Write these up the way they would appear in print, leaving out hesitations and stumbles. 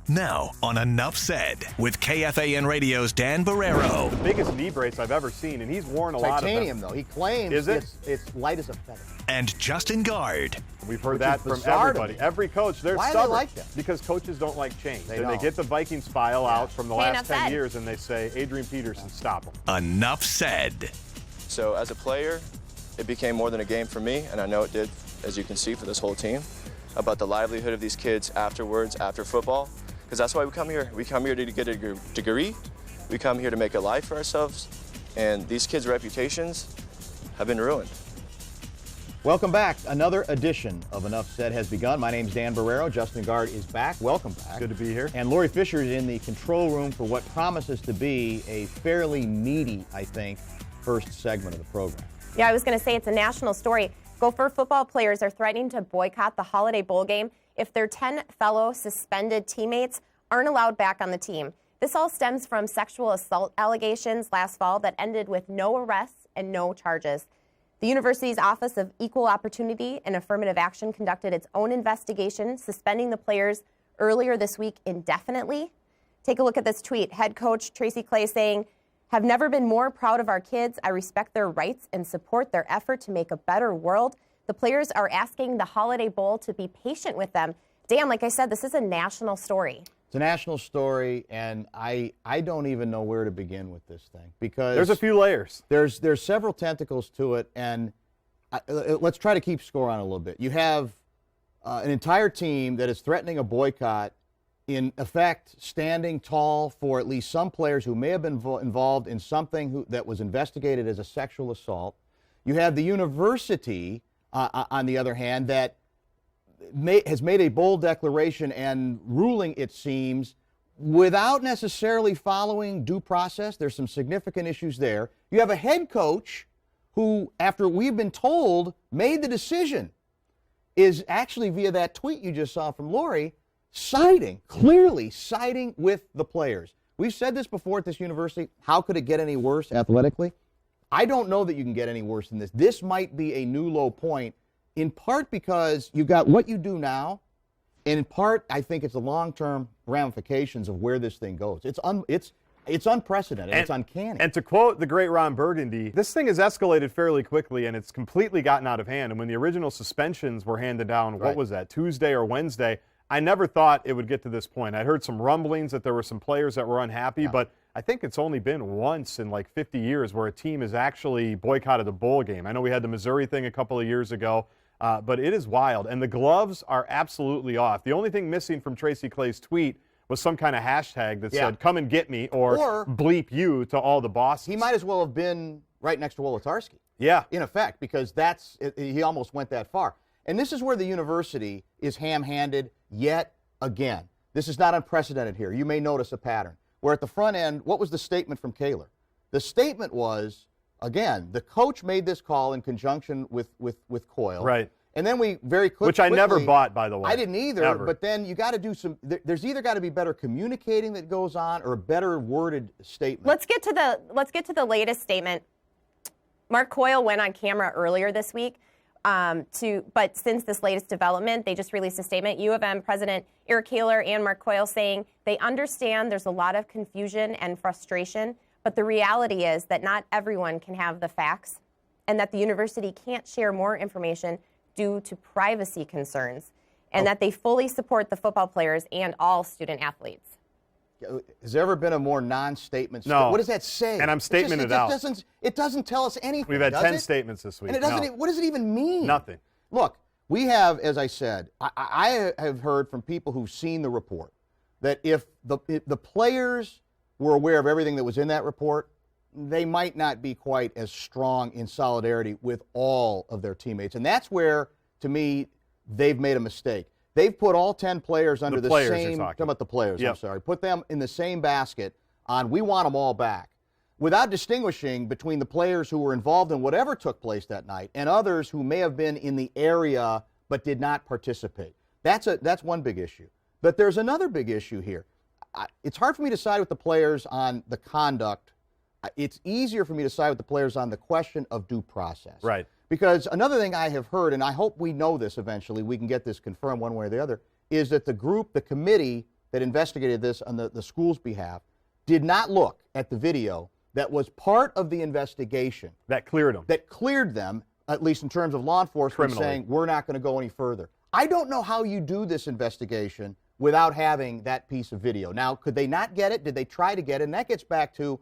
Now, on Enough Said, with KFAN Radio's Dan Barrero. The biggest knee brace I've ever seen, and he's worn a lot of them. Titanium, though. He claims it's light as a feather. And Justin Guard. We've heard that from everybody. Every coach, they're Why stubborn. do they like that? Because coaches don't like change. They They get the Vikings file out from the last 10 said. years, and they say, Adrian Peterson, stop him. Enough Said. So as a player, it became more than a game for me, and I know it did, as you can see, for this whole team, about the livelihood of these kids afterwards, after football, because that's why we come here. We come here to get a degree. We come here to make a life for ourselves, and these kids' reputations have been ruined. Welcome back. Another edition of Enough Said has begun. My name's Dan Barrero. Justin Guard is back. Welcome back. Good to be here. And Lori Fisher is in the control room for what promises to be a fairly meaty, I think, first segment of the program. Yeah, I was going to say it's a national story. Gopher football players are threatening to boycott the Holiday Bowl game if their 10 fellow suspended teammates aren't allowed back on the team. This all stems from sexual assault allegations last fall that ended with no arrests and no charges. The university's Office of Equal Opportunity and Affirmative Action conducted its own investigation, suspending the players earlier this week indefinitely. Take a look at this tweet. Head coach Tracy Clay saying, "Have never been more proud of our kids. I respect their rights and support their effort to make a better world. The players are asking the Holiday Bowl to be patient with them." Dan, like I said, this is a national story. It's a national story, and I don't even know where to begin with this thing because There's a few layers. There's several tentacles to it, and let's try to keep score on it a little bit. You have an entire team that is threatening a boycott, in effect standing tall for at least some players who may have been involved in something that was investigated as a sexual assault. You have the university, on the other hand, that has made a bold declaration and ruling, it seems, without necessarily following due process. There's some significant issues there. You have a head coach who, after we've been told, made the decision, is actually, via that tweet you just saw from Lori, clearly siding with the players. We've said this before at this university. How could it get any worse athletically? I don't know that you can get any worse than this. This might be a new low point, in part because you've got what you do now, and in part, I think it's the long-term ramifications of where this thing goes. It's unprecedented. It's uncanny. And to quote the great Ron Burgundy, this thing has escalated fairly quickly, and it's completely gotten out of hand. And when the original suspensions were handed down, what was that, Tuesday or Wednesday, I never thought it would get to this point. I'd heard some rumblings that there were some players that were unhappy, but I think it's only been once in like 50 years where a team has actually boycotted a bowl game. I know we had the Missouri thing a couple of years ago, but it is wild. And the gloves are absolutely off. The only thing missing from Tracy Clay's tweet was some kind of hashtag that said, "Come and get me," or "bleep you" to all the bosses. He might as well have been right next to Wolotarski. Yeah. In effect, because he almost went that far. And this is where the university is ham-handed yet again. This is not unprecedented here. You may notice a pattern. Where at the front end, what was the statement from Kaler? The statement was, again, the coach made this call in conjunction with Coyle. Right. And then we very quickly... Which I never bought, by the way. I didn't either, ever. But then you got to do some... There's either got to be better communicating that goes on or a better worded statement. Let's get to the latest statement. Mark Coyle went on camera earlier this week. But since this latest development, they just released a statement. U of M President Eric Kaler and Mark Coyle saying they understand there's a lot of confusion and frustration, but the reality is that not everyone can have the facts and that the university can't share more information due to privacy concerns, and that they fully support the football players and all student athletes. Has there ever been a more non-statement? No. What does that say? And I'm statement it out. It doesn't tell us anything. We've had 10 it? statements this week. And it doesn't. What does it even mean? Nothing. Look, we have, as I said, I have heard from people who've seen the report that if the players were aware of everything that was in that report, they might not be quite as strong in solidarity with all of their teammates. And that's where, to me, they've made a mistake. They've put all 10 players under the same... Talking about the players, I'm sorry. Put them in the same basket on, we want them all back, without distinguishing between the players who were involved in whatever took place that night and others who may have been in the area but did not participate. That's one big issue. But there's another big issue here. It's hard for me to side with the players on the conduct. It's easier for me to side with the players on the question of due process. Right. Because another thing I have heard, and I hope we know this eventually, we can get this confirmed one way or the other, is that the committee that investigated this on the school's behalf did not look at the video that was part of the investigation. That cleared them. That cleared them, at least in terms of law enforcement, Criminally. saying we're not going to go any further. I don't know how you do this investigation without having that piece of video. Now, could they not get it? Did they try to get it? And that gets back to,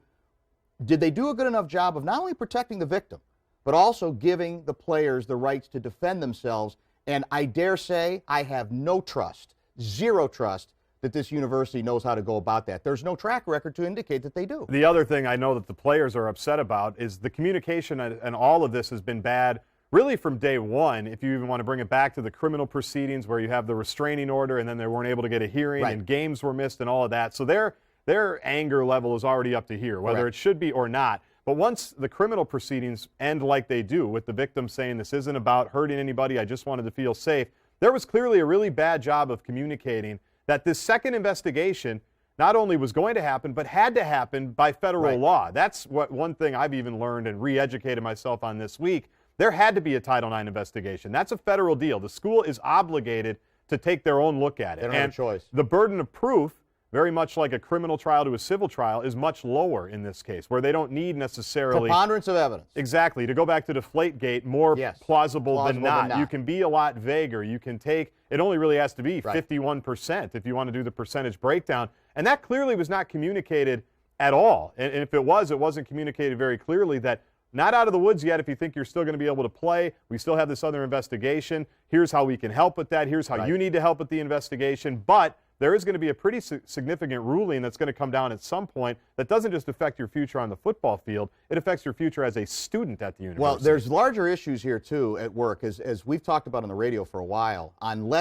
did they do a good enough job of not only protecting the victim, but also giving the players the rights to defend themselves? And I dare say I have no trust, zero trust, that this university knows how to go about that. There's no track record to indicate that they do. The other thing I know that the players are upset about is the communication, and all of this has been bad really from day one. If you even want to bring it back to the criminal proceedings where you have the restraining order and then they weren't able to get a hearing, right, and games were missed and all of that. So their anger level is already up to here, whether correct, it should be or not. But once the criminal proceedings end like they do, with the victim saying this isn't about hurting anybody, I just wanted to feel safe, there was clearly a really bad job of communicating that this second investigation not only was going to happen, but had to happen by federal right, law. That's what one thing I've even learned and re-educated myself on this week. There had to be a Title IX investigation. That's a federal deal. The school is obligated to take their own look at it. They don't have a choice. The burden of proof, very much like a criminal trial to a civil trial, is much lower in this case, where they don't need necessarily preponderance of evidence. Exactly. To go back to Deflategate, more Yes, plausible than not. You can be a lot vaguer. You can take, it only really has to be 51% if you want to do the percentage breakdown. And that clearly was not communicated at all. And if it was, it wasn't communicated very clearly that not out of the woods yet if you think you're still going to be able to play. We still have this other investigation. Here's how we can help with that. Here's how you need to help with the investigation. But there is going to be a pretty significant ruling that's going to come down at some point that doesn't just affect your future on the football field. It affects your future as a student at the university. Well, there's larger issues here, too, at work, as we've talked about on the radio for a while, on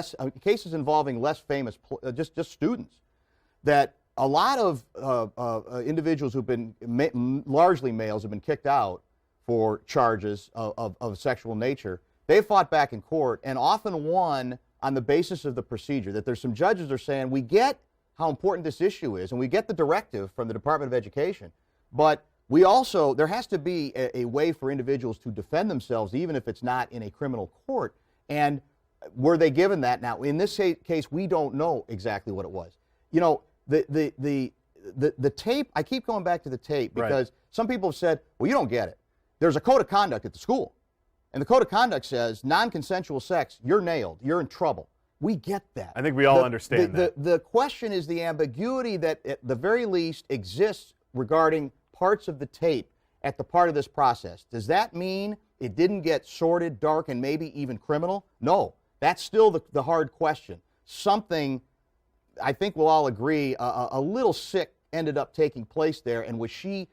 cases involving less famous, just students, that a lot of individuals who've been, largely males, have been kicked out for charges of sexual nature. They've fought back in court and often won on the basis of the procedure, that there's some judges are saying, we get how important this issue is, and we get the directive from the Department of Education, but we also, there has to be a way for individuals to defend themselves, even if it's not in a criminal court. And were they given that? Now, in this case, we don't know exactly what it was. You know, the tape, I keep going back to the tape because some people have said, well, you don't get it. There's a code of conduct at the school. And the code of conduct says non-consensual sex, you're nailed, you're in trouble. We get that. I think we all understand that. The question is the ambiguity that at the very least exists regarding parts of the tape at the part of this process. Does that mean it didn't get sordid, dark, and maybe even criminal? No. That's still the hard question. Something, I think we'll all agree, a little sick ended up taking place there, and was she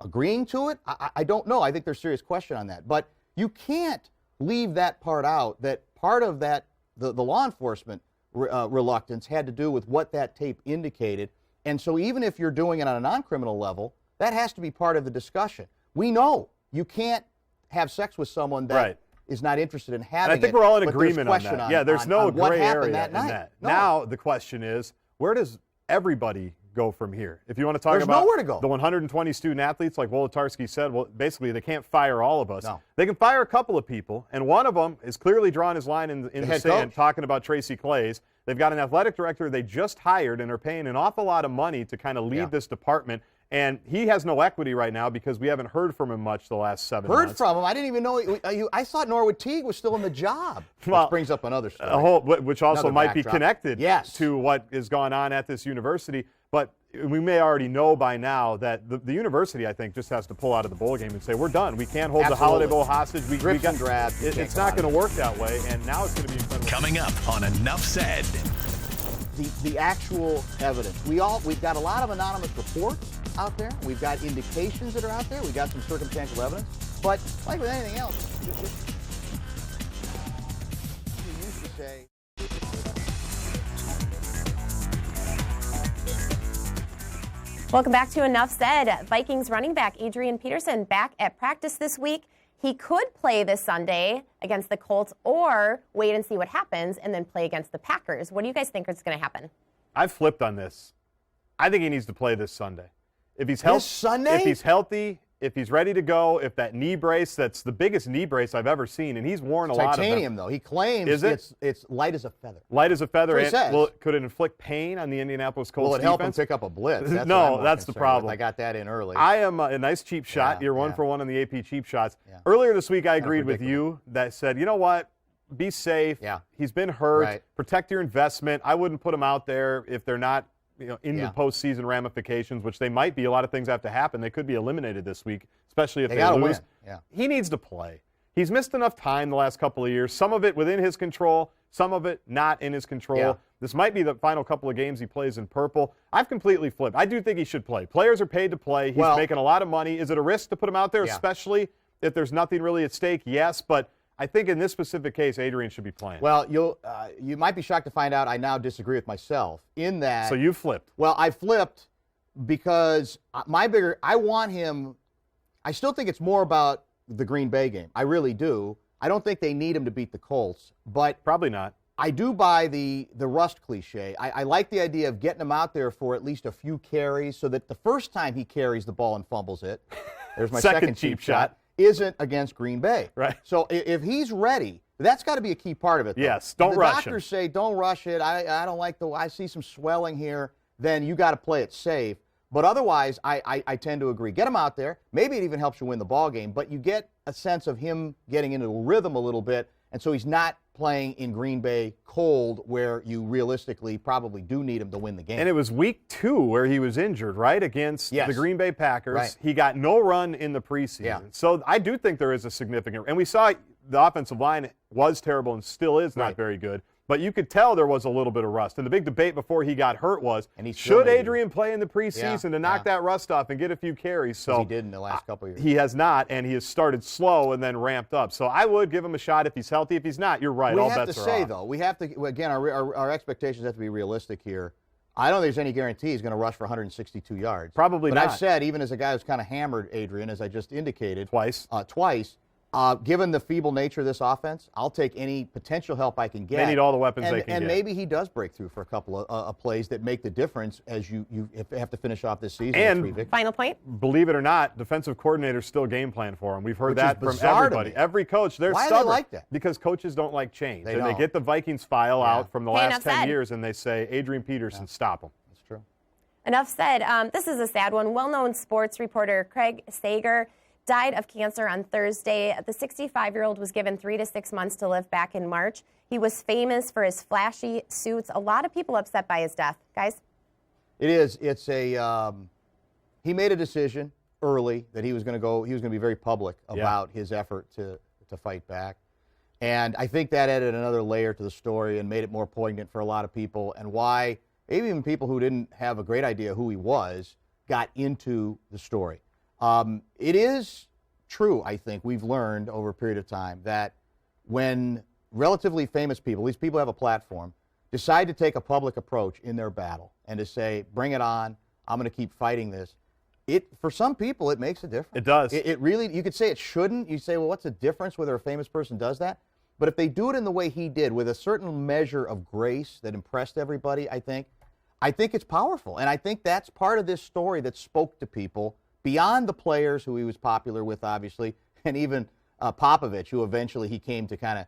agreeing to it? I don't know. I think there's serious question on that. But you can't leave that part out, that part of that, the law enforcement reluctance had to do with what that tape indicated. And so even if you're doing it on a non-criminal level, that has to be part of the discussion. We know you can't have sex with someone that is not interested in having it. And I think we're all in agreement on that. Yeah, there's no gray area in that. No. Now the question is, where does everybody go from here? If you want to talk There's about nowhere to go. The 120 student athletes, like Wolotarski said, well, basically they can't fire all of us. No. They can fire a couple of people, and one of them is clearly drawing his line in the sand, talking about Tracy Claeys. They've got an athletic director they just hired and are paying an awful lot of money to kind of lead this department. And he has no equity right now because we haven't heard from him much the last 7 months. Heard from him? I didn't even know. I thought Norwood Teague was still in the job. Well, which brings up another story. Which also might be connected yes, to what is going on at this university. But we may already know by now that the university, I think, just has to pull out of the bowl game and say, we're done. We can't hold the Holiday Bowl hostage. Drips and drabs. It's not going to work that way, and now it's going to be incredible. Coming up on Enough Said. The actual evidence. We've got a lot of anonymous reports out there. We've got indications that are out there. We've got some circumstantial evidence. But like with anything else, you used to say. Welcome back to Enough Said. Vikings running back Adrian Peterson back at practice this week. He could play this Sunday against the Colts or wait and see what happens and then play against the Packers. What do you guys think is going to happen? I've flipped on this. I think he needs to play this Sunday. If he's This Sunday? If he's healthy if he's ready to go, if that knee brace, that's the biggest knee brace I've ever seen, and he's worn a lot of them. Titanium, though. He claims it's light as a feather. Light as a feather. That's what he says. Well, could it inflict pain on the Indianapolis Colts defense? Will it help him pick up a blitz? That's No, that's the problem. I got that in early. I am a nice cheap shot. Yeah, You're 1 for 1 on the AP cheap shots. Yeah. Earlier this week, I agreed with you that said, you know what? Be safe. Yeah. He's been hurt. Right. Protect your investment. I wouldn't put him out there if they're not in the postseason ramifications, which they might be. A lot of things have to happen. They could be eliminated this week, especially if they gotta lose. win. Yeah. He needs to play. He's missed enough time the last couple of years, some of it within his control, some of it not in his control. Yeah. This might be the final couple of games he plays in purple. I've completely flipped. I do think he should play. Players are paid to play. He's making a lot of money. Is it a risk to put him out there, especially if there's nothing really at stake? Yes, but I think in this specific case, Adrian should be playing. Well, you might be shocked to find out I now disagree with myself in that. So you flipped. Well, I flipped because I want him. I still think it's more about the Green Bay game. I really do. I don't think they need him to beat the Colts, but probably not. I do buy the rust cliche. I like the idea of getting him out there for at least a few carries so that the first time he carries the ball and fumbles it, there's my second cheap shot, isn't against Green Bay. Right. So if he's ready, that's got to be a key part of it. Though. Yes, don't rush him. The doctors say don't rush it. I don't like I see some swelling here. Then you got to play it safe. But otherwise, I tend to agree. Get him out there. Maybe it even helps you win the ball game. But you get a sense of him getting into a rhythm a little bit, and so he's not playing in Green Bay cold where you realistically probably do need him to win the game. And it was week 2 where he was injured, right, against the Green Bay Packers. Right. He got no run in the preseason. Yeah. So I do think there is a significant – and we saw the offensive line was terrible and still is not very good. But you could tell there was a little bit of rust. And the big debate before he got hurt was, should Adrian play in the preseason to knock that rust off and get a few carries? So he did in the last couple of years. He has not, and he has started slow and then ramped up. So I would give him a shot if he's healthy. If he's not, you're right. All bets are off. We have to say, though, we have to, again, our expectations have to be realistic here. I don't think there's any guarantee he's going to rush for 162 yards. Probably not. But I've said, even as a guy who's kind of hammered Adrian, as I just indicated. Twice. Given the feeble nature of this offense, I'll take any potential help I can get. They need all the weapons they can get. And maybe he does break through for a couple of plays that make the difference as you have to finish off this season. And final point. Believe it or not, defensive coordinators still game plan for him. We've heard that from everybody. Every coach, they're stubborn. Why do they like that? Because coaches don't like change. They get the Vikings file out from the last 10 said. years, and they say, Adrian Peterson, stop him. That's true. Enough said. This is a sad one. Well-known sports reporter Craig Sager died of cancer on Thursday. The 65-year-old was given 3 to 6 months to live back in March. He was famous for his flashy suits. A lot of people upset by his death. Guys? It is. It's he made a decision early that he was going to be very public about his effort to fight back. And I think that added another layer to the story and made it more poignant for a lot of people, and why maybe even people who didn't have a great idea who he was got into the story. It is true, I think, we've learned over a period of time that when relatively famous people, these people have a platform, decide to take a public approach in their battle and to say, bring it on, I'm going to keep fighting this, for some people, it makes a difference. It does. It really, you could say it shouldn't. You say, well, what's the difference whether a famous person does that? But if they do it in the way he did, with a certain measure of grace that impressed everybody, I think it's powerful. And I think that's part of this story that spoke to people beyond the players who he was popular with, obviously, and even Popovich, who eventually he came to kind of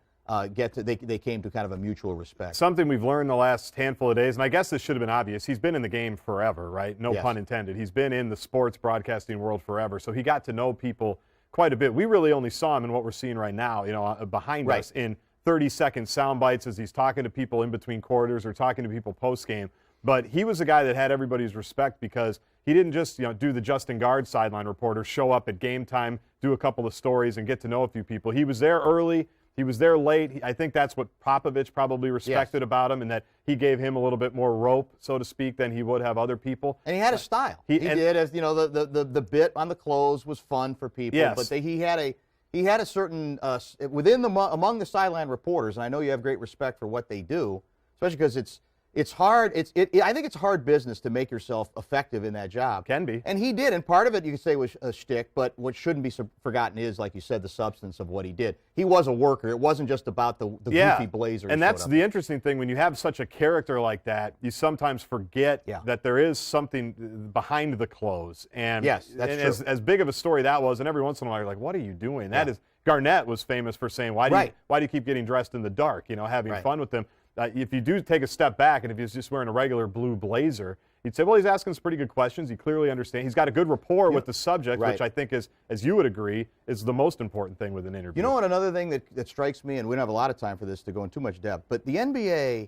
they came to kind of a mutual respect. Something we've learned the last handful of days, and I guess this should have been obvious, he's been in the game forever, right? No pun intended. He's been in the sports broadcasting world forever, so he got to know people quite a bit. We really only saw him in what we're seeing right now, behind us in 30-second sound bites as he's talking to people in between quarters or talking to people post-game. But he was a guy that had everybody's respect because he didn't just do the Justin Guard sideline reporter, show up at game time, do a couple of stories, and get to know a few people. He was there early. He was there late. I think that's what Popovich probably respected about him, and that he gave him a little bit more rope, so to speak, than he would have other people. And he had a style. He did, as the bit on the clothes was fun for people. Yes. But he had a certain among the sideline reporters, and I know you have great respect for what they do, especially because it's hard. I think it's hard business to make yourself effective in that job. Can be. And he did, and part of it you could say was a shtick, but what shouldn't be forgotten is, like you said, the substance of what he did. He was a worker. It wasn't just about the goofy blazer. And that's the interesting thing. When you have such a character like that, you sometimes forget that there is something behind the clothes. And, yes, that's true. As big of a story that was, and every once in a while you're like, what are you doing? That is, Garnett was famous for saying, why do you keep getting dressed in the dark? Having fun with them. If you do take a step back, and if he's just wearing a regular blue blazer, you'd say, well, he's asking some pretty good questions. He clearly understands. He's got a good rapport with the subject, which I think is, as you would agree, is the most important thing with an interview. You know what? Another thing that strikes me, and we don't have a lot of time for this to go in too much depth, but the NBA,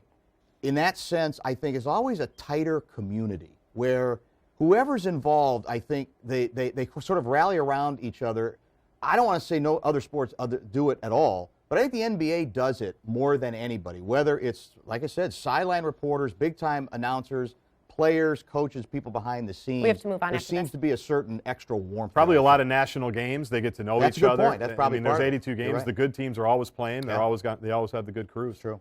in that sense, I think, is always a tighter community where whoever's involved, I think they sort of rally around each other. I don't want to say no other sports do it at all, but I think the NBA does it more than anybody, whether it's, like I said, sideline reporters, big-time announcers, players, coaches, people behind the scenes. We have to move on. There seems to be a certain extra warmth. Probably a lot of national games. They get to know That's each a good other. Point. That's probably there's 82 games. Right. The good teams are always playing. They always have the good crews. True.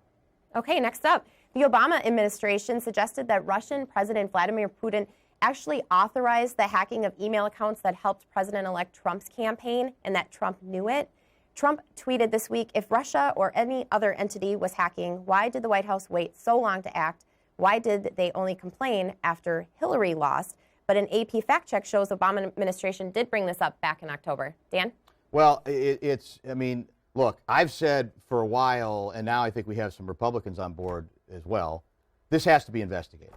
Okay, next up, the Obama administration suggested that Russian President Vladimir Putin actually authorized the hacking of email accounts that helped President-elect Trump's campaign, and that Trump knew it. Trump tweeted this week, if Russia or any other entity was hacking, why did the White House wait so long to act? Why did they only complain after Hillary lost? But an AP fact check shows the Obama administration did bring this up back in October. Dan? Well, look, I've said for a while, and now I think we have some Republicans on board as well, this has to be investigated.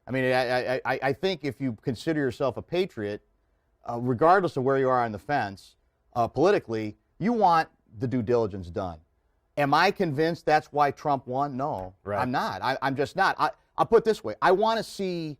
I mean, I think if you consider yourself a patriot, regardless of where you are on the fence, politically, you want the due diligence done. Am I convinced that's why Trump won? No, I'm not. I'm just not. I'll put it this way. I want to see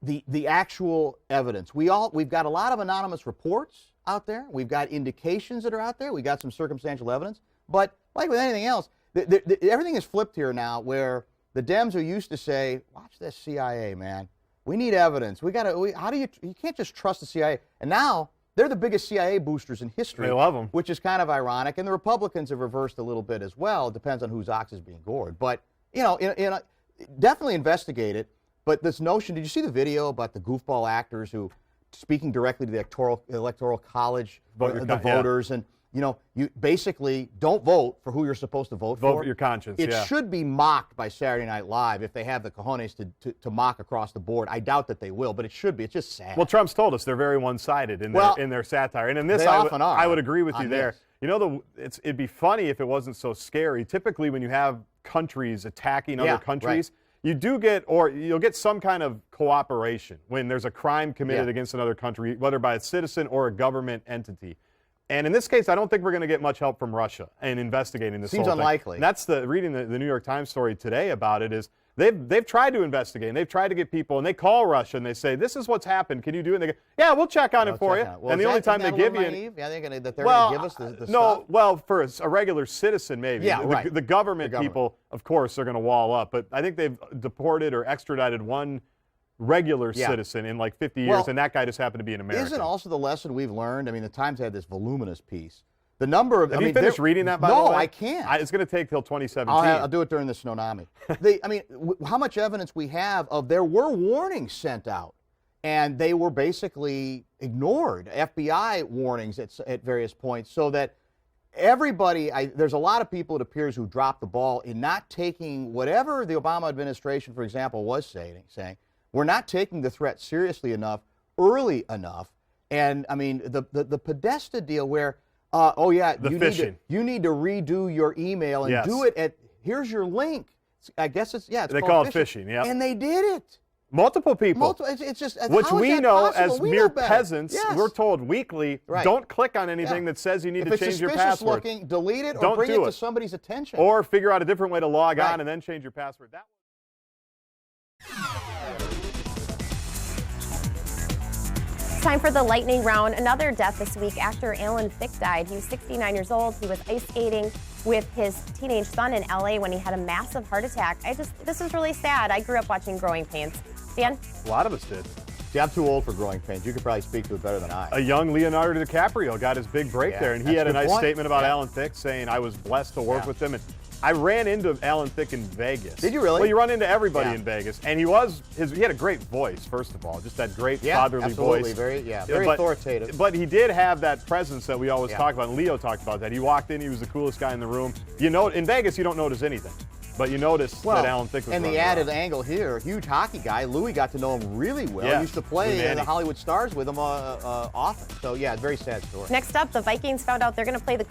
the actual evidence. We've got a lot of anonymous reports out there. We've got indications that are out there. We've got some circumstantial evidence. But like with anything else, everything is flipped here now where the Dems who used to say, watch this CIA, man. We need evidence. You can't just trust the CIA. And now they're the biggest CIA boosters in history. They love them. Which is kind of ironic. And the Republicans have reversed a little bit as well. It depends on whose ox is being gored. But, definitely investigate it. But this notion, did you see the video about the goofball actors who, speaking directly to the electoral college, the voters, and, you basically don't vote for who you're supposed to vote for. Vote for your conscience, It should be mocked by Saturday Night Live if they have the cojones to mock across the board. I doubt that they will, but it should be. It's just sad. Well, Trump's told us they're very one-sided in their satire. And in this, I would agree with you there. This. It'd be funny if it wasn't so scary. Typically, when you have countries attacking other countries, you'll get some kind of cooperation when there's a crime committed against another country, whether by a citizen or a government entity. And in this case, I don't think we're going to get much help from Russia in investigating this. Seems unlikely. And that's reading the New York Times story today about it is they've tried to investigate and they've tried to get people and they call Russia and they say, this is what's happened. Can you do it? And they go, yeah, we'll check on it for you. Well, and the only time they give you, that they're going to give us the stuff. Well, for a regular citizen, maybe. Yeah, the government people, of course, are going to wall up. But I think they've deported or extradited one regular citizen in like 50 years, and that guy just happened to be an American. Isn't also the lesson we've learned? I mean, the Times had this voluminous piece. The number of... Have you finished reading that, by the way? No, I can't. It's going to take till 2017. I'll do it during the tsunami. How much evidence we have of there were warnings sent out, and they were basically ignored, FBI warnings at various points, so that everybody... there's a lot of people, it appears, who dropped the ball in not taking whatever the Obama administration, for example, was saying, we're not taking the threat seriously enough, early enough. And, I mean, the Podesta deal where... you need to redo your email and do it at, here's your link. I guess it's they call it phishing, yeah. And they did it. Multiple people. It's just, which we know possible? as we mere know peasants, we're told weekly, don't click on anything that says you need to change your password. Looking, delete it or bring it to somebody's attention. Or figure out a different way to log on and then change your password. Time for the lightning round. Another death this week. Actor Alan Thicke died. He was 69 years old. He was ice skating with his teenage son in LA when he had a massive heart attack. This is really sad. I grew up watching Growing Pains. Dan? A lot of us did. See, I'm too old for Growing Pains. You could probably speak to it better than I. A young Leonardo DiCaprio got his big break there, and he had a nice statement about Alan Thicke saying, I was blessed to work with him. And I ran into Alan Thicke in Vegas. Did you really? Well, you run into everybody Yeah. in Vegas, and he had a great voice. First of all, just that great fatherly absolutely. voice. Very authoritative. But he did have that presence that we always Yeah. talk about. And Leo talked about that. He walked in, he was the coolest guy in the room. In Vegas, you don't notice anything. But you notice that Alan Thicke was and the running added around. angle here, huge hockey guy. Louis got to know him really well. Yeah, He used to play Lou in the Nanne. Hollywood Stars with him often. So, yeah, very sad story. Next up, the Vikings found out they're going to play the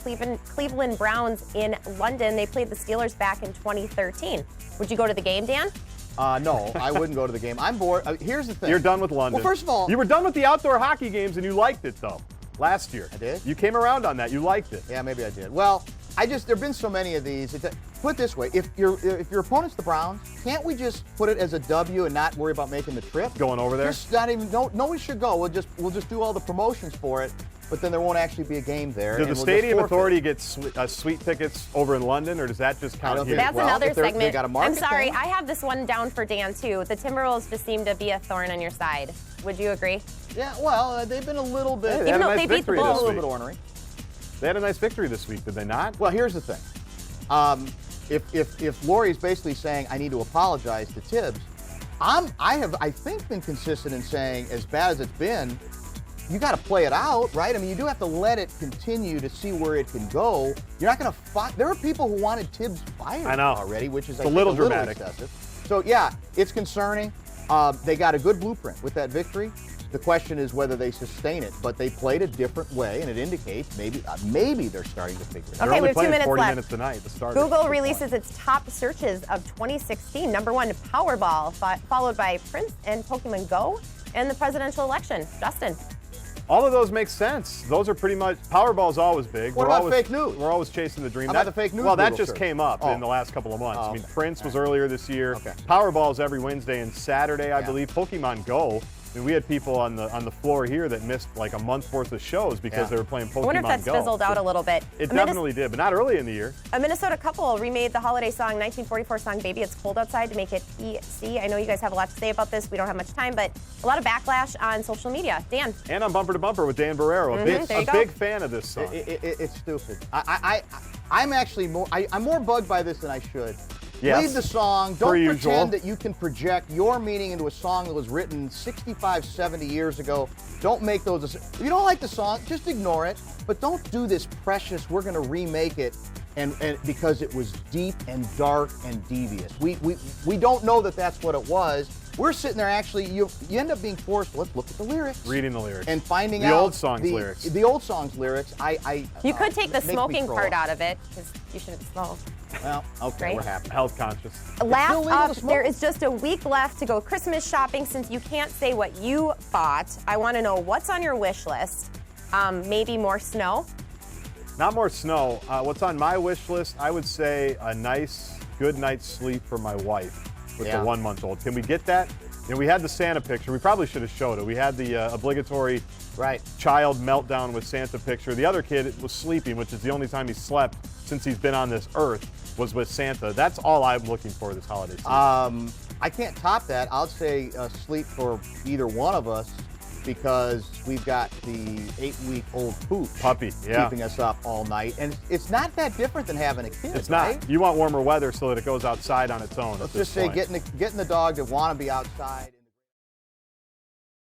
Cleveland Browns in London. They played the Steelers back in 2013. Would you go to the game, Dan? No, I wouldn't go to the game. I'm bored. Here's the thing. You're done with London. Well, first of all, you were done with the outdoor hockey games, and you liked it, though, last year. I did? You came around on that. You liked it. Yeah, maybe I did. Well, there've been so many of these. Put it this way, if your opponent's the Browns, can't we just put it as a W and not worry about making the trip? Going over there? Just not even. Nobody should go. We'll just do all the promotions for it, but then there won't actually be a game there. Does the and we'll Stadium just forfeit. Authority get sweet tickets over in London, or does that just I count don't here? think- That's Well, another if they segment. got a I'm market sorry, thing. I have this one down for Dan, too. The Timberwolves just seem to be a thorn on your side. Would you agree? Yeah, well, they've been a little bit. Hey, Even had a though nice they beat the victory Bulls. a this little week. bit ornery. They had a nice victory this week, did they not? Well, here's the thing. If Laurie's basically saying I need to apologize to Tibbs, I think been consistent in saying as bad as it's been, you got to play it out, right? I mean, you do have to let it continue to see where it can go. You're not going to fight. There are people who wanted Tibbs fired I know. already, which is It's a little think, dramatic. Excessive. So yeah, it's concerning. They got a good blueprint with that victory. The question is whether they sustain it, but they played a different way, and it indicates maybe they're starting to figure it out. They're Okay, only we have 2 playing minutes 40 left. minutes tonight, the starters. Google Good point. releases its top searches of 2016. Number 1, Powerball, followed by Prince and Pokemon Go, and the presidential election. Justin. All of those make sense. Those are pretty much Powerball's always big. What We're about always, fake news? We're always chasing the dream. How about the fake news Well, that Google just search? came up Oh. in the last couple of months. Oh, I mean, okay. Prince was earlier this year. Okay. Powerball's every Wednesday and Saturday, I Yeah. believe. Pokemon Go. I mean, we had people on the floor here that missed like a month worth of shows because Yeah. they were playing Pokemon Go. I wonder if that's fizzled out a little bit. It definitely did, but not early in the year. A Minnesota couple remade the holiday song 1944 song Baby It's Cold Outside to make it PC. I know you guys have a lot to say about this. We don't have much time, but a lot of backlash on social media. Dan. And on Bumper to Bumper with Dan Barrero, there you a go. big fan of this song. It's stupid. I'm actually I'm more bugged by this than I should. Yes. Leave the song. Don't Per pretend usual. that you can project your meaning into a song that was written 65, 70 years ago. Don't make those. If you don't like the song, just ignore it. But don't do this precious, we're going to remake it, and because it was deep and dark and devious. We don't know that that's what it was. We're sitting there actually, you end up being forced, let's look at the lyrics. Reading the lyrics. And finding The out old songs lyrics. The old songs lyrics. You could take the make me smoking throw part up. out of it because you shouldn't smoke. Well, okay, Right? we're happy. Health conscious. Last legal up, to smoke? there is just a week left to go Christmas shopping. Since you can't say what you bought, I want to know what's on your wish list. Maybe more snow. Not more snow. What's on my wish list? I would say a nice, good night's sleep for my wife with Yeah. the 1-month-old. Can we get that? You know, we had the Santa picture. We probably should have showed it. We had the obligatory Right. child meltdown with Santa picture. The other kid was sleeping, which is the only time he slept since he's been on this earth, was with Santa. That's all I'm looking for this holiday season. I can't top that. I'll say sleep for either one of us because we've got the 8-week-old pooch Puppy, yeah. keeping us up all night. And it's not that different than having a kid, It's not. right? You want warmer weather so that it goes outside on its own. Let's at this just say point. getting the dog to want to be outside.